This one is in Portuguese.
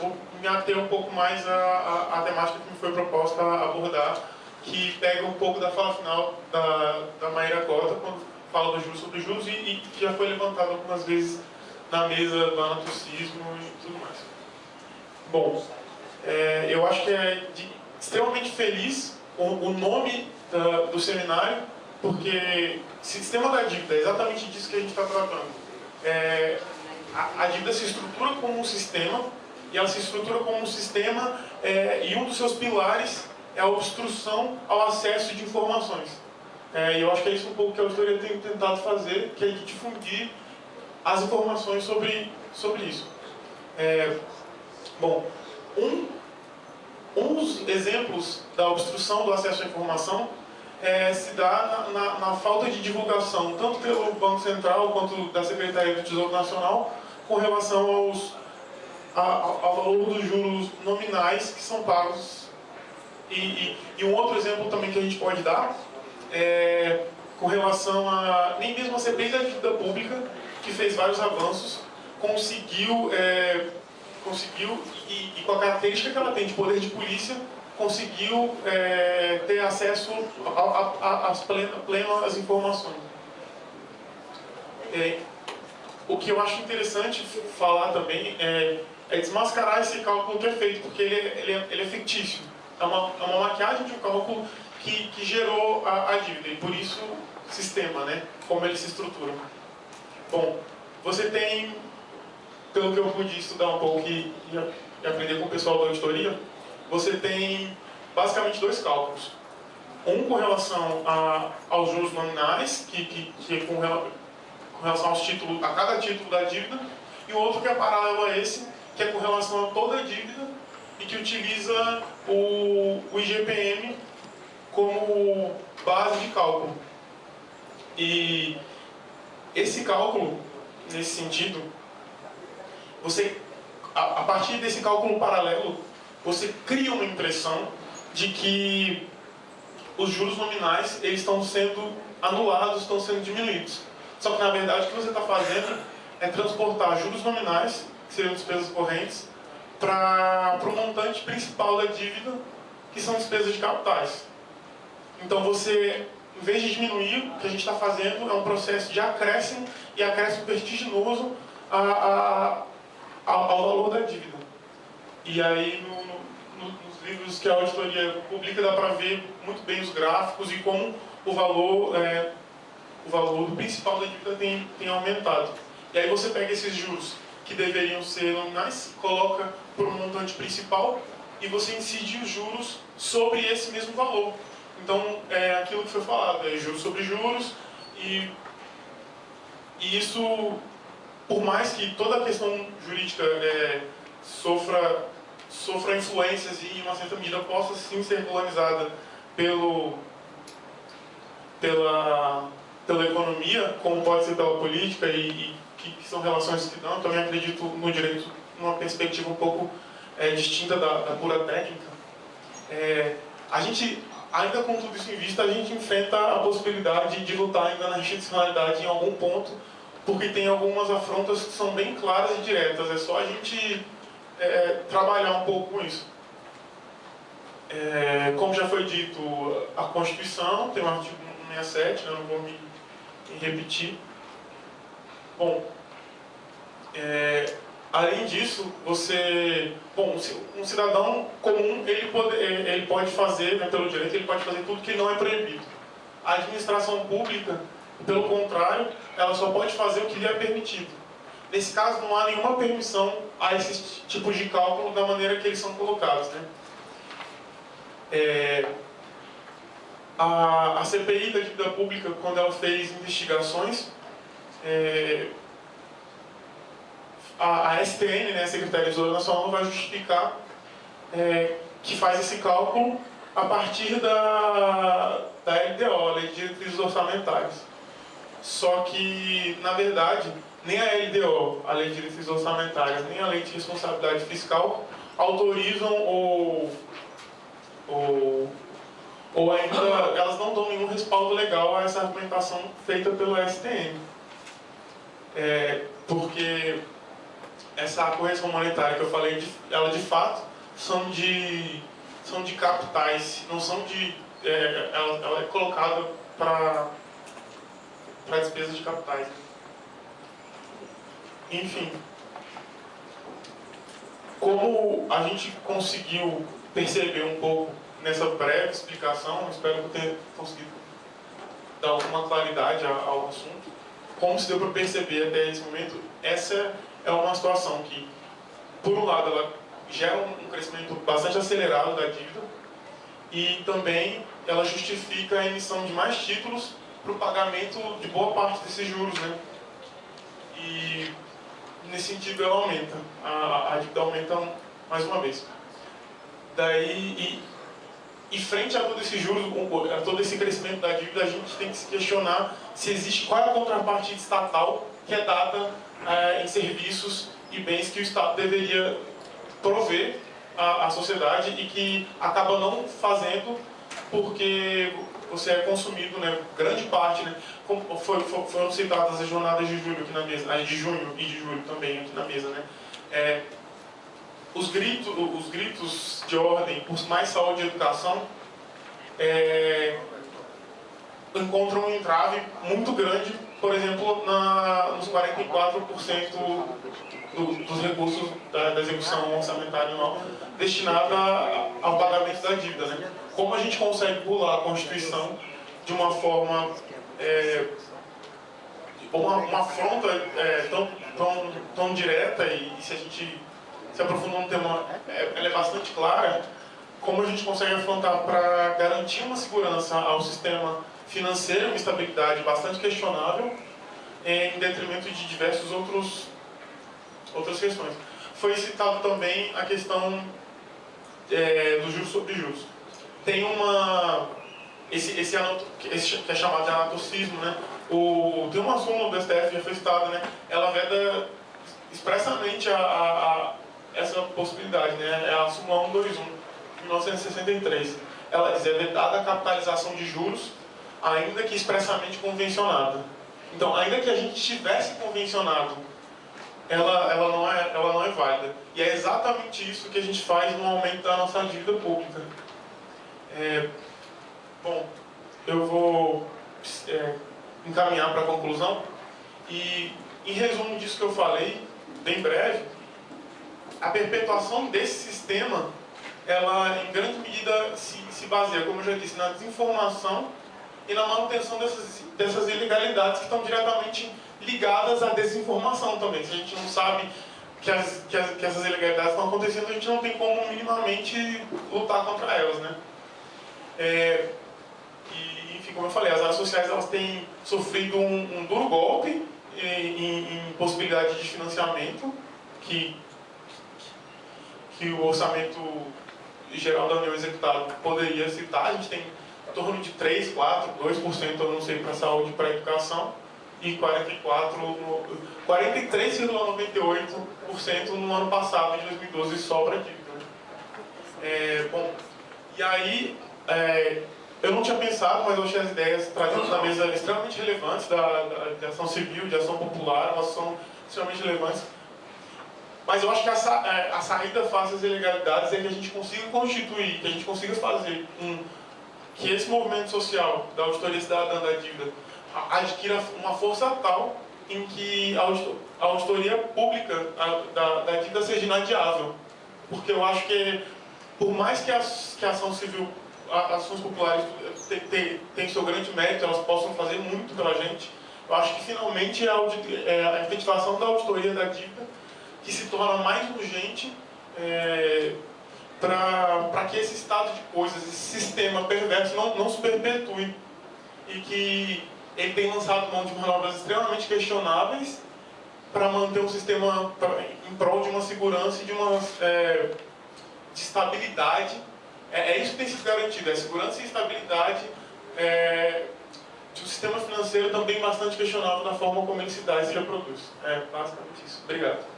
vou me ater um pouco mais à temática que me foi proposta a abordar, que pega um pouco da fala final da Maíra Cota, quando fala do juros sobre juros, e que já foi levantado algumas vezes na mesa do anatocismo e tudo mais. Bom, eu acho que é extremamente feliz o nome do seminário, porque sistema da dívida é exatamente disso que a gente está tratando. A dívida se estrutura como um sistema, e ela se estrutura como um sistema, e um dos seus pilares é a obstrução ao acesso de informações. E eu acho que é isso um pouco que a auditoria tem tentado fazer, que é de difundir as informações sobre isso. Bom, um dos exemplos da obstrução do acesso à informação se dá na falta de divulgação, tanto pelo Banco Central quanto da Secretaria do Tesouro Nacional, com relação ao valor dos juros nominais que são pagos. E um outro exemplo também que a gente pode dar com relação a... Nem mesmo a CPI da dívida pública, que fez vários avanços, conseguiu e com a característica que ela tem de poder de polícia, conseguiu ter acesso às plenas informações. O que eu acho interessante falar também é desmascarar esse cálculo que é feito, porque ele é fictício. É uma maquiagem de um cálculo que gerou a dívida, e por isso sistema, né? Como ele se estrutura. Bom, você tem, pelo que eu pude estudar um pouco e aprender com o pessoal da auditoria, você tem basicamente dois cálculos. Um com relação aos juros nominais, que é com relação a cada título da dívida, e o outro que é paralelo a esse, que é com relação a toda a dívida e que utiliza o IGPM como base de cálculo. E esse cálculo, nesse sentido, a partir desse cálculo paralelo, você cria uma impressão de que os juros nominais eles estão sendo anulados, estão sendo diminuídos. Só que, na verdade, o que você está fazendo é transportar juros nominais, que seriam despesas correntes, para o montante principal da dívida, que são despesas de capitais. Então, você, em vez de diminuir, o que a gente está fazendo é um processo de acréscimo, e acréscimo vertiginoso ao valor da dívida. E aí, nos livros que a auditoria publica, dá para ver muito bem os gráficos e como o valor do principal da dívida tem aumentado. E aí você pega esses juros que deveriam ser nominais, coloca para o montante principal e você incide os juros sobre esse mesmo valor. Então, é aquilo que foi falado, juros sobre juros, e isso, por mais que toda a questão jurídica sofra influências e, em uma certa medida, possa sim ser colonizada pela economia, como pode ser pela política, e que são relações que não, eu também acredito no direito numa perspectiva um pouco distinta da pura técnica. A gente, ainda com tudo isso em vista, a gente enfrenta a possibilidade de lutar ainda na institucionalidade em algum ponto, porque tem algumas afrontas que são bem claras e diretas. É só a gente trabalhar um pouco com isso. Como já foi dito, a Constituição tem o artigo 167, eu não vou me repetir. Bom, além disso, um cidadão comum, ele pode fazer, né, pelo direito, ele pode fazer tudo que não é proibido. A administração pública, pelo contrário, ela só pode fazer o que lhe é permitido. Nesse caso, não há nenhuma permissão a esses tipos de cálculo da maneira que eles são colocados, né? A CPI da dívida pública, quando ela fez investigações, a STN, né, a Secretaria do Tesouro Nacional, vai justificar que faz esse cálculo a partir da LDO, a Lei de Diretrizes Orçamentárias. Só que, na verdade, nem a LDO, a Lei de Diretrizes Orçamentárias, nem a Lei de Responsabilidade Fiscal autorizam ou ainda elas não dão nenhum respaldo legal a essa argumentação feita pelo STN. Porque essa correção monetária que eu falei, ela de fato são de capitais, não são de... ela é colocada para despesas de capitais. Enfim, como a gente conseguiu perceber um pouco nessa breve explicação, espero que eu tenha conseguido dar alguma claridade ao assunto, como se deu para perceber até esse momento, essa é uma situação que, por um lado, ela gera um crescimento bastante acelerado da dívida e também ela justifica a emissão de mais títulos para o pagamento de boa parte desses juros, né? E nesse sentido ela aumenta, a dívida aumenta mais uma vez. Daí, e frente a todo esse juros, a todo esse crescimento da dívida, a gente tem que se questionar se existe, qual é a contrapartida estatal que é dada em serviços e bens que o Estado deveria prover à sociedade e que acaba não fazendo porque você é consumido, né, grande parte, né, foram citadas as jornadas de julho aqui na mesa, as de junho e de julho também aqui na mesa, né, os gritos de ordem por mais saúde e educação encontram um entrave muito grande, por exemplo, nos 44% dos recursos da execução orçamentária anual destinada ao pagamento da dívida, né? Como a gente consegue pular a Constituição de uma forma, uma afronta tão direta, e se a gente se aprofundar no tema, ela é bastante clara, como a gente consegue afrontar para garantir uma segurança ao sistema financeiro, uma estabilidade bastante questionável, em detrimento de diversas outras questões. Foi citado também a questão do juros sobre juros. Tem esse que é chamado de anatocismo, né? Tem uma súmula do STF, já foi citada, né? Ela veda expressamente essa possibilidade, né? É a súmula 121, de 1963. Ela diz: é vedada a capitalização de juros, ainda que expressamente convencionada. Então, ainda que a gente tivesse convencionado, ela não é válida. E é exatamente isso que a gente faz no aumento da nossa dívida pública. Bom, eu vou encaminhar para a conclusão. E, em resumo disso que eu falei, bem breve, a perpetuação desse sistema, ela em grande medida se baseia, como eu já disse, na desinformação e na manutenção dessas ilegalidades que estão diretamente ligadas à desinformação também. Se a gente não sabe que essas ilegalidades estão acontecendo, a gente não tem como minimamente lutar contra elas, né? Enfim, como eu falei, as áreas sociais elas têm sofrido um duro golpe em possibilidade de financiamento que o orçamento geral da União executado poderia citar. A gente tem em torno de 3, 4, 2%, eu não sei, para a saúde e para a educação, e 43,98% no ano passado, de 2012, só para a dívida. Bom, e aí, eu não tinha pensado, mas eu achei as ideias trazidas na mesa extremamente relevantes, de ação civil, de ação popular, elas são extremamente relevantes. Mas eu acho que a saída fácil às ilegalidades é que a gente consiga constituir, que a gente consiga fazer que esse movimento social da auditoria cidadã da dívida adquira uma força tal em que a auditoria pública da dívida seja inadiável. Porque eu acho que, por mais que a ação civil, as ações populares tenham seu grande mérito, elas possam fazer muito pela gente, eu acho que finalmente a efetivação da auditoria da dívida que se torna mais urgente para que esse estado de coisas, esse sistema perverso não se perpetue, e que ele tem lançado mão de manobras extremamente questionáveis para manter um sistema em prol de uma segurança e de estabilidade. Isso que tem sido garantido, segurança e estabilidade de um sistema financeiro também bastante questionável na forma como ele se dá e se reproduz. Basicamente isso. Obrigado.